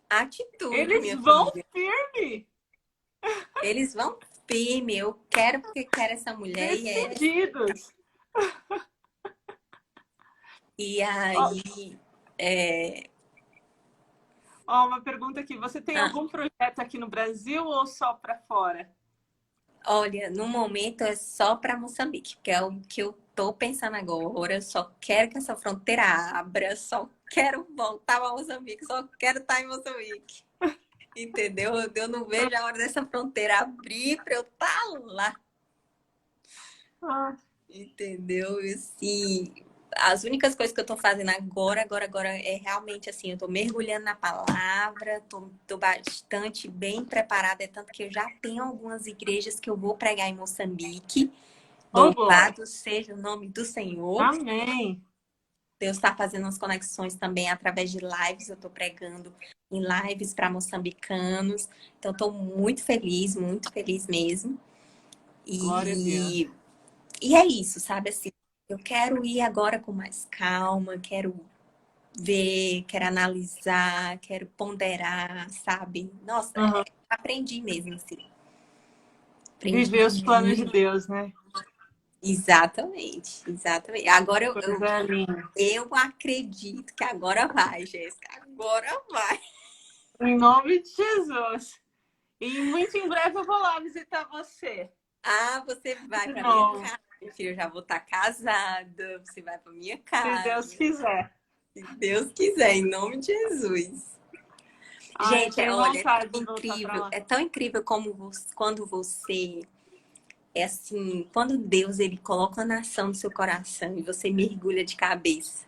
atitude, Eles minha vão filha. firme, Eles vão firme. Eu quero porque quero essa mulher decididos. e Ó, aí. É, ó, uma pergunta aqui. Você tem ah, algum projeto aqui no Brasil ou só para fora? olha, no momento é só para Moçambique, que é o que eu tô pensando agora. Eu só quero que essa fronteira abra, só quero voltar para Moçambique, só quero estar em Moçambique. Entendeu? Eu não vejo a hora dessa fronteira abrir para eu estar lá. Ah, Entendeu? E assim, as únicas coisas que eu tô fazendo agora é realmente assim, eu tô mergulhando na palavra, tô bastante bem preparada, é tanto que eu já tenho algumas igrejas que eu vou pregar em Moçambique. oh, glória. Louvado seja o nome do Senhor. Amém. Deus está fazendo as conexões também através de lives. Eu estou pregando em lives para moçambicanos. Então, estou muito feliz mesmo. Glória a Deus. E E é isso, sabe? Assim, eu quero ir agora com mais calma, quero ver, quero analisar, quero ponderar, sabe? Nossa, Uhum. aprendi mesmo, assim. Aprendi Viver os planos de muito. Deus, né? Exatamente, exatamente. Agora Coisa linda. eu acredito que agora vai, Jéssica. Agora vai. Em nome de Jesus. E muito em breve eu vou lá visitar você. Ah, você vai De para minha novo, casa, minha filha. Eu já vou estar casada. Você vai para minha se Deus casa. quiser. Se Deus quiser, em nome de Jesus. Ah, eu Gente, tenho olha, vontade de voltar para lá. é tão incrível como quando você é assim, quando Deus ele coloca a nação no seu coração e você mergulha de cabeça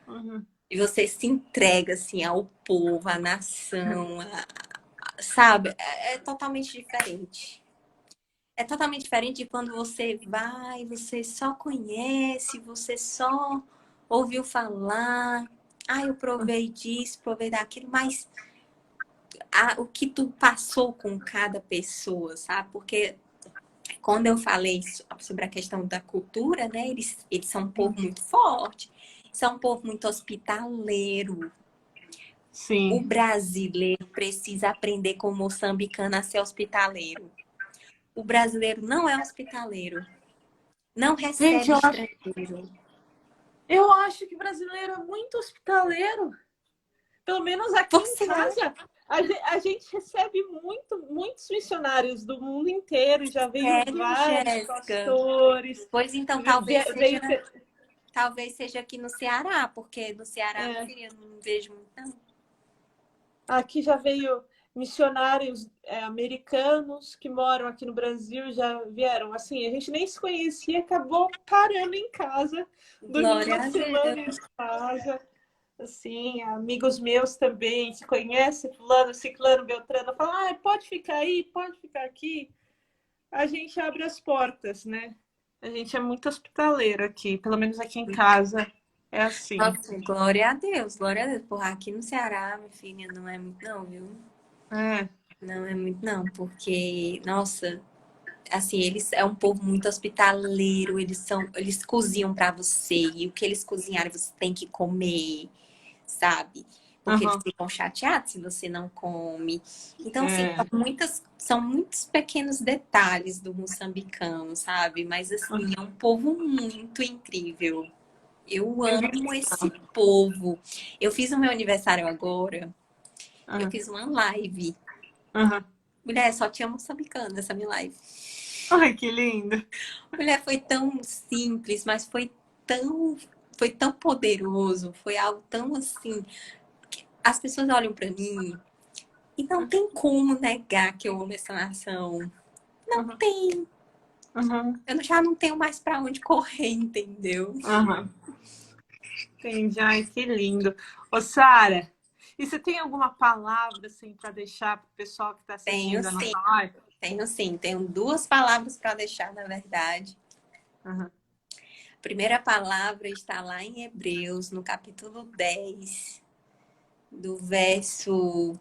Uhum. e você se entrega assim ao povo, à nação, sabe? É totalmente diferente. É totalmente diferente de quando você vai, você só conhece, você só ouviu falar, ah, eu provei disso, provei daquilo, mas o que tu passou com cada pessoa, sabe? Porque quando eu falei sobre a questão da cultura, né? Eles são um povo muito forte, são um povo muito hospitaleiro. O Sim. brasileiro precisa aprender com o moçambicano a ser hospitaleiro. O brasileiro não é hospitaleiro, não Gente, recebe estrangeiro. eu acho que brasileiro é muito hospitaleiro. Pelo menos aqui em Você casa, a gente recebe muitos missionários do mundo inteiro. Já veio sério, vários Jéssica? pastores. Pois então, Veio, talvez seja aqui no Ceará, porque no Ceará, minha é, filha, eu não vejo muito, não. aqui já veio missionários americanos que moram aqui no Brasil, já vieram. Assim, a gente nem se conhecia, acabou parando em casa, dormindo Glória uma a semana em Deus. casa. Assim, amigos meus também, se conhece, fulano, ciclano, beltrano, falam, ah, pode ficar aí, pode ficar aqui. A gente abre as portas, né? A gente é muito hospitaleiro aqui, pelo menos aqui em casa é assim. Nossa, glória a Deus, glória a Deus. Porra, aqui no Ceará, minha filha, não é muito não, viu? É. Não é muito não, porque, nossa, assim, eles é um povo muito hospitaleiro, eles cozinham pra você, e o que eles cozinharem você tem que comer, sabe? Porque eles Uhum. ficam chateados se você não come. Então, assim, É. são muitos pequenos detalhes do moçambicano, sabe? Mas, assim, é um povo muito incrível. Eu amo esse povo. Eu fiz o meu aniversário agora. Eu Uhum. fiz uma live. Uhum. Mulher, só tinha moçambicano nessa minha live. Ai, que lindo. Mulher, foi tão simples, mas foi tão poderoso. Foi algo tão assim. As pessoas olham pra mim e não tem como negar que eu amo essa nação. Não Uhum. tem. Uhum. Eu já não tenho mais pra onde correr, entendeu? Uhum. Entendi. Ai, que lindo. Ô, Sara, e você tem alguma palavra assim para deixar para o pessoal que está Tenho assistindo a sim, nossa live? tenho sim. Tenho duas palavras para deixar, na verdade. Uhum. A primeira palavra está lá em Hebreus, no capítulo 10, do verso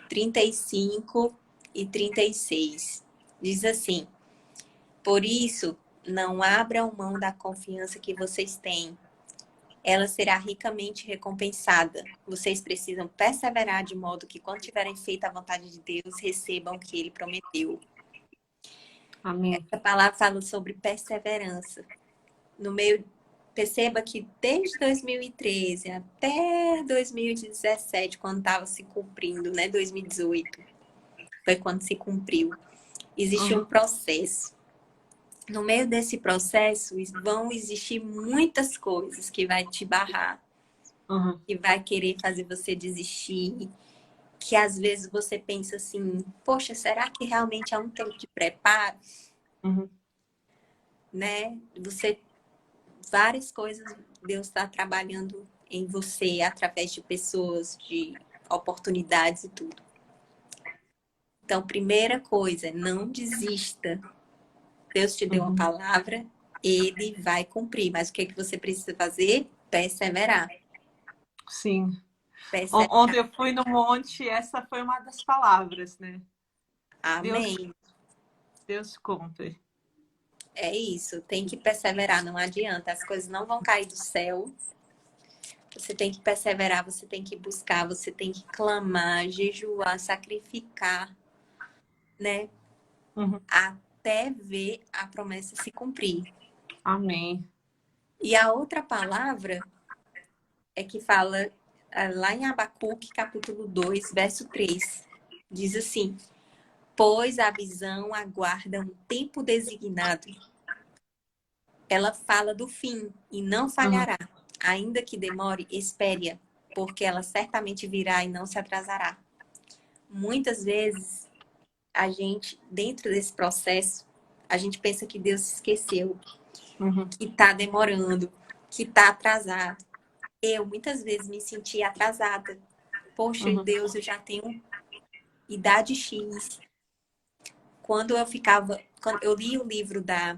35 e 36. Diz assim: por isso, não abram mão da confiança que vocês têm. Ela será ricamente recompensada. Vocês precisam perseverar de modo que, quando tiverem feito a vontade de Deus, recebam o que ele prometeu. Amém. Essa palavra fala sobre perseverança. No meio, perceba que desde 2013 até 2017, quando estava se cumprindo, né? 2018, foi quando se cumpriu. Existiu um Uhum. processo. No meio desse processo, vão existir muitas coisas que vai te barrar, Uhum. que vai querer fazer você desistir, que às vezes você pensa assim, poxa, será que realmente é um tempo de preparo? Uhum. Né? Várias coisas Deus está trabalhando em você através de pessoas, de oportunidades e tudo. Então, primeira coisa, não desista. Deus te deu uma Uhum. palavra, ele vai cumprir. Mas o que você precisa fazer? Perseverar. Sim. Perseverar. Ontem eu fui no monte, essa foi uma das palavras, né? Deus, Amém. Deus cumpre. É isso. Tem que perseverar, não adianta. As coisas não vão cair do céu. Você tem que perseverar, você tem que buscar, você tem que clamar, jejuar, sacrificar, né? Uhum. Até ver a promessa se cumprir. Amém. E a outra palavra é que fala lá em Abacuque, capítulo 2, verso 3. Diz assim: pois a visão aguarda um tempo designado. Ela fala do fim e não Uhum. falhará. Ainda que demore, espere-a, porque ela certamente virá e não se atrasará. Muitas vezes, a gente, dentro desse processo, a gente pensa que Deus se esqueceu, Uhum. que está demorando, que está atrasado. Eu, muitas vezes, me senti atrasada. Poxa, Uhum. Deus, eu já tenho idade X. Quando eu li o livro da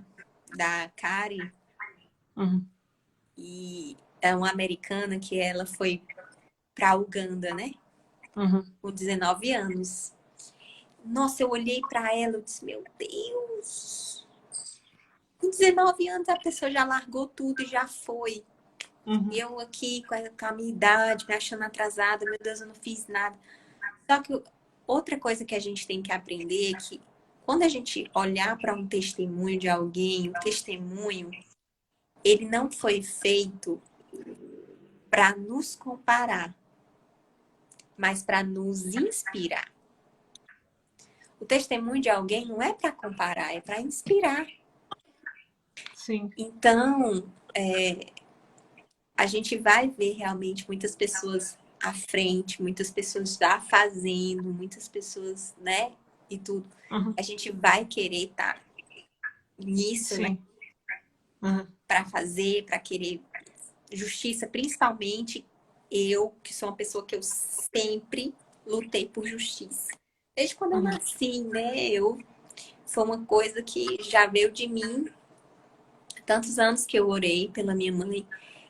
Kari, Uhum. e é uma americana que ela foi para Uganda, né? Uhum. Com 19 anos. Nossa, eu olhei para ela e disse, meu Deus, com 19 anos a pessoa já largou tudo e já foi. E Uhum. eu aqui com a minha idade, me achando atrasada, meu Deus, eu não fiz nada. Só que outra coisa que a gente tem que aprender é que quando a gente olhar para um testemunho de alguém, o testemunho, ele não foi feito para nos comparar, mas para nos inspirar. O testemunho de alguém não é para comparar, é para inspirar. Sim. Então, a gente vai ver realmente muitas pessoas à frente, muitas pessoas já fazendo, muitas pessoas, né? E tudo. Uhum. A gente vai querer estar nisso, né? Sim. Uhum. Para fazer, para querer justiça, principalmente eu, que sou uma pessoa que eu sempre lutei por justiça. Desde quando eu Uhum. nasci, né? Foi uma coisa que já veio de mim. Tantos anos que eu orei pela minha mãe,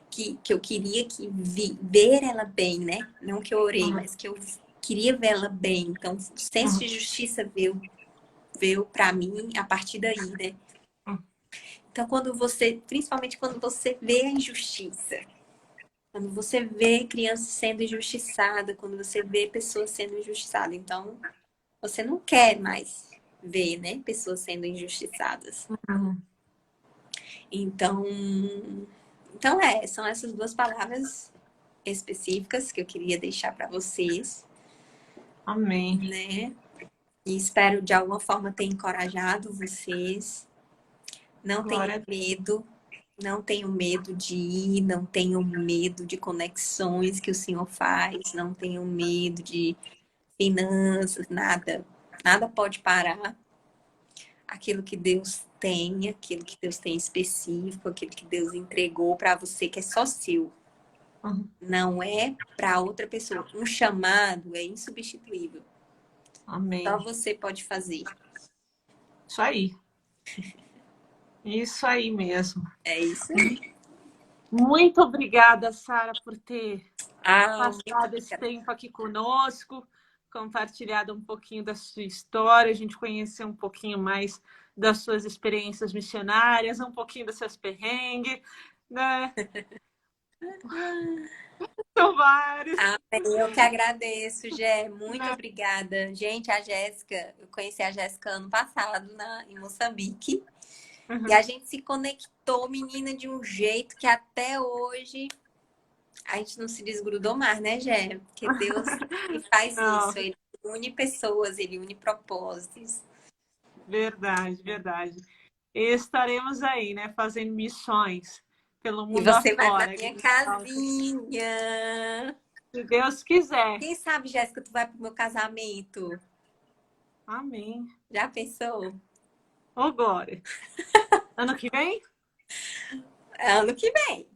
que eu queria ver ela bem, né? Não que eu orei, Uhum. mas que eu queria ver ela bem. Então, o senso Uhum. de justiça veio para mim a partir daí, né? Uhum. Então, principalmente quando você vê a injustiça, quando você vê crianças sendo injustiçadas, quando você vê pessoas sendo injustiçadas, então você não quer mais ver, né, pessoas sendo injustiçadas. Uhum. Então, são essas duas palavras específicas que eu queria deixar para vocês, Amém. né? E espero de alguma forma ter encorajado vocês. Não tenham Glória a Deus. medo, não tenham medo de ir, não tenham medo de conexões que o Senhor faz, não tenham medo de finanças, nada. Nada pode parar aquilo que Deus tem, aquilo que Deus tem específico, aquilo que Deus entregou para você, que é só seu. Uhum. Não é para outra pessoa. Um chamado é insubstituível. Amém. Só você pode fazer. Isso aí. Isso aí mesmo. É isso aí. Muito obrigada, Sara, por ter Muito passado esse obrigada. tempo aqui conosco, compartilhado um pouquinho da sua história, a gente conhecer um pouquinho mais das suas experiências missionárias, um pouquinho dos seus perrengues, né? São vários. Eu que agradeço, Gé. Muito Né? obrigada. Gente, a Jéssica, eu conheci a Jéssica ano passado em Moçambique. E a gente se conectou, menina, de um jeito que até hoje a gente não se desgrudou mais, né, Gé? Porque Deus que faz Não, isso. Ele une pessoas, ele une propósitos. verdade, verdade. E estaremos aí, né, fazendo missões pelo E mundo você vai pra afora. minha casinha. Se Deus quiser. Quem sabe, Jéssica, tu vai pro meu casamento? Amém. Já pensou? Ô, Glória. Ano que vem? Ano que vem.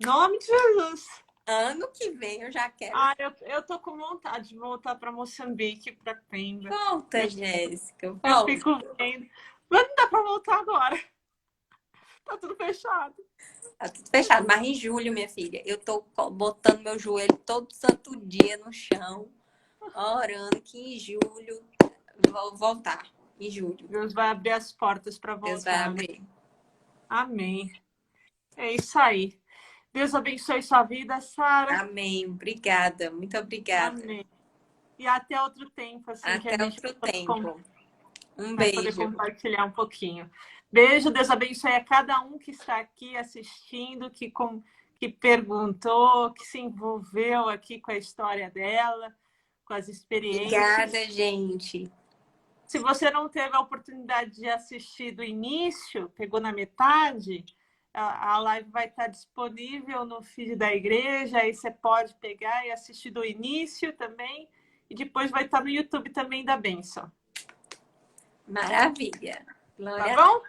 Nome de Jesus. Ano que vem eu já quero. Ah, eu tô com vontade de voltar para Moçambique, para Pemba. Volta, Jéssica, Eu volta. fico vendo. Mas não dá para voltar agora. Tá tudo fechado. Tá tudo fechado. Mas em julho, minha filha, eu tô botando meu joelho todo santo dia no chão, orando que em julho vou voltar. Em julho. Deus vai abrir as portas para Deus vai voltar. abrir. Amém. É isso aí. Deus abençoe sua vida, Sara. Amém. Obrigada. Muito obrigada. Amém. E até outro tempo, assim, que a Até gente outro tempo. Um vai poder beijo. compartilhar um pouquinho. Beijo, Deus abençoe a cada um que está aqui assistindo, que perguntou, que se envolveu aqui com a história dela, com as experiências. Obrigada, gente. Se você não teve a oportunidade de assistir do início, pegou na metade, a live vai estar disponível no feed da igreja, aí você pode pegar e assistir do início também, e depois vai estar no YouTube também da Bênção. Maravilha. Tá bom?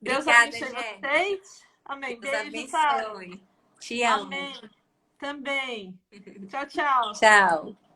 Deus Obrigada, abençoe Gé. vocês. Amém. Deus Beijo, Sara. abençoe. Te amo. Amém. Também. Tchau, tchau. Tchau.